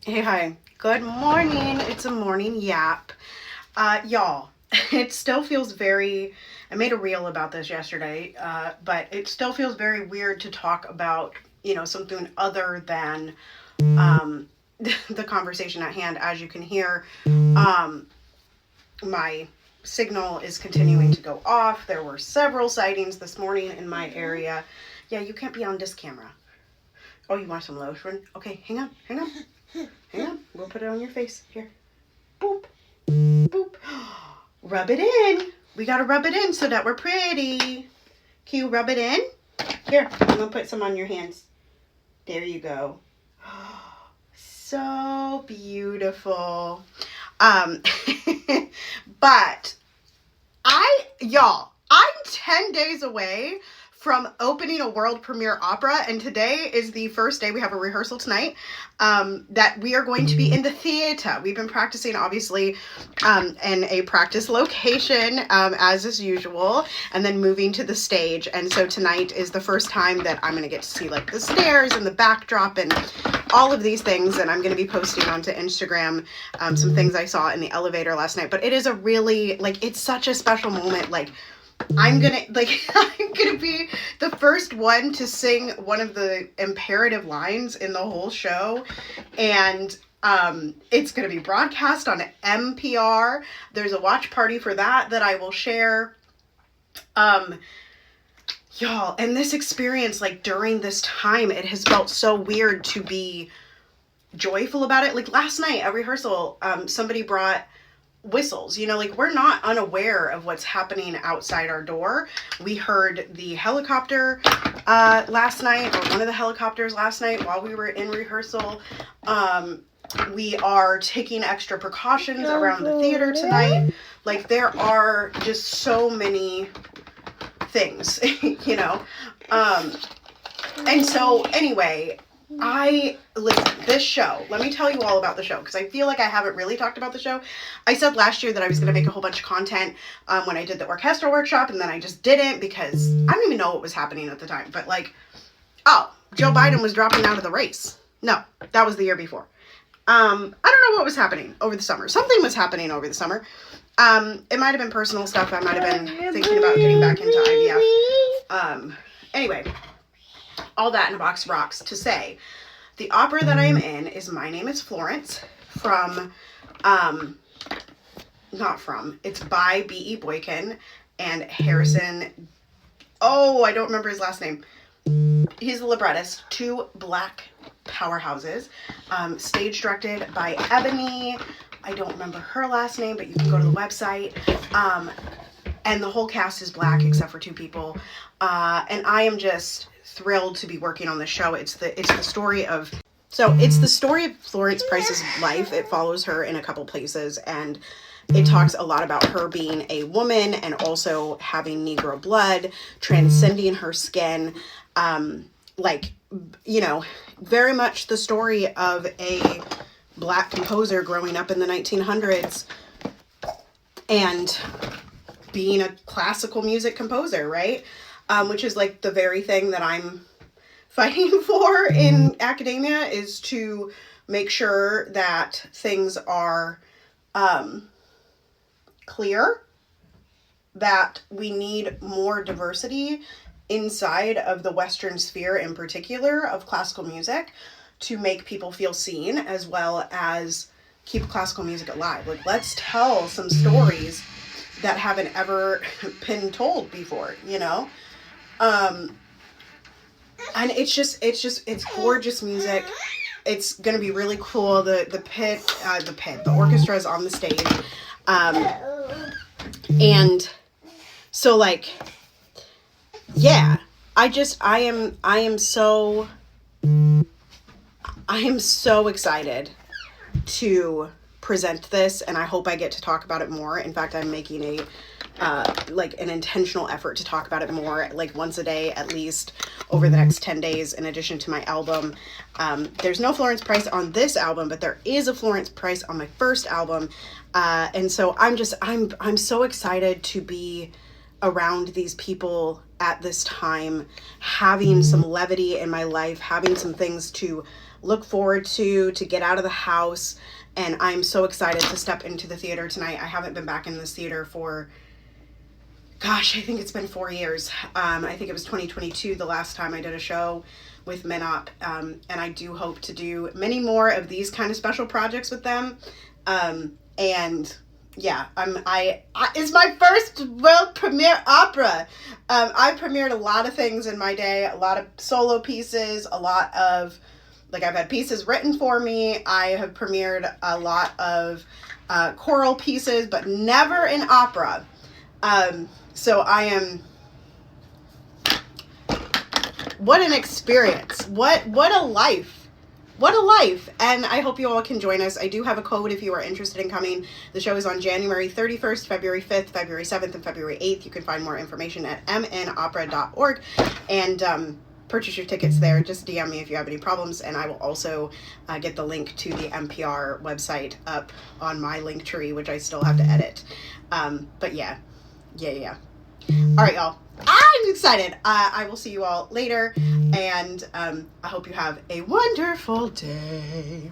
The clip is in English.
Hey, hi. Good morning. It's a morning yap. Y'all, it still feels I made a reel about this yesterday, but it still feels very weird to talk about, something other than um, the conversation at hand. As you can hear, my signal is continuing to go off. There were several sightings this morning in my area. Yeah, you can't be on this camera. Oh, you want some lotion? Okay, hang on. Hang on. We'll put it on your face. Here. Boop. Boop. Rub it in. We gotta rub it in so that we're pretty. Can you rub it in? Here, I'm gonna put some on your hands. There you go. So beautiful. But I'm 10 days away from opening a world premiere opera, and today is the first day. We have a rehearsal tonight that we are going to be in the theater. We've been practicing, obviously, in a practice location, as is usual, and then moving to the stage. And so tonight is the first time that I'm going to get to see like the stairs and the backdrop and all of these things, and I'm going to be posting onto Instagram some things I saw in the elevator last night. But it is a really, it's such a special moment. I'm gonna be the first one to sing one of the imperative lines in the whole show, and it's gonna be broadcast on NPR. There's a watch party for that I will share. Y'all, and this experience, during this time, it has felt so weird to be joyful about it. Like last night at rehearsal, somebody brought whistles. We're not unaware of what's happening outside our door. We heard the helicopter last night, or one of the helicopters last night while we were in rehearsal. We are taking extra precautions around the theater tonight. There are just so many things, and so anyway, listen, this show, let me tell you all about the show, because I feel like I haven't really talked about the show. I said last year that I was going to make a whole bunch of content when I did the orchestral workshop, and then I just didn't because I don't even know what was happening at the time. But Joe Biden was dropping out of the race. No, that was the year before. I don't know what was happening over the summer. Something was happening over the summer. It might have been personal stuff. I might have been thinking about getting back into IVF. Anyway, all that in a box of rocks to say, the opera that I'm in is My Name is Florence it's by B.E. Boykin and Harrison. Oh, I don't remember his last name. He's the librettist. Two black powerhouses. Stage directed by Ebony. I don't remember her last name, but you can go to the website. And the whole cast is black except for two people. And I am just thrilled to be working on this show. It's the story of Florence Price's life. It follows her in a couple places, and it talks a lot about her being a woman and also having Negro blood, transcending her skin. Very much the story of a black composer growing up in the 1900s and being a classical music composer, right? Which is the very thing that I'm fighting for in academia, is to make sure that things are clear, that we need more diversity inside of the Western sphere, in particular of classical music, to make people feel seen as well as keep classical music alive. Let's tell some stories that haven't ever been told before, and it's gorgeous music. It's gonna be really cool. The orchestra is on the stage, and so I am so excited to present this, and I hope I get to talk about it more. In fact, I'm making an intentional effort to talk about it more, once a day at least over the next 10 days, in addition to my album. There's no Florence Price on this album, but there is a Florence Price on my first album. And so I'm so excited to be around these people at this time, having some levity in my life, having some things to look forward to get out of the house. And I'm so excited to step into the theater tonight. I haven't been back in this theater for, gosh, I think it's been 4 years. I think it was 2022 the last time I did a show with MinOp. And I do hope to do many more of these kind of special projects with them. And yeah, it's my first world premiere opera. I premiered a lot of things in my day, a lot of solo pieces, a lot of, like, I've had pieces written for me. I have premiered a lot of choral pieces, but never an opera. So I am, what an experience. What a life. What a life. And I hope you all can join us. I do have a code if you are interested in coming. The show is on January 31st, February 5th, February 7th, and February 8th. You can find more information at mnopera.org and purchase your tickets there. Just DM me if you have any problems, and I will also get the link to the NPR website up on my link tree, which I still have to edit. But yeah. All right, y'all. I'm excited. I will see you all later, and I hope you have a wonderful day.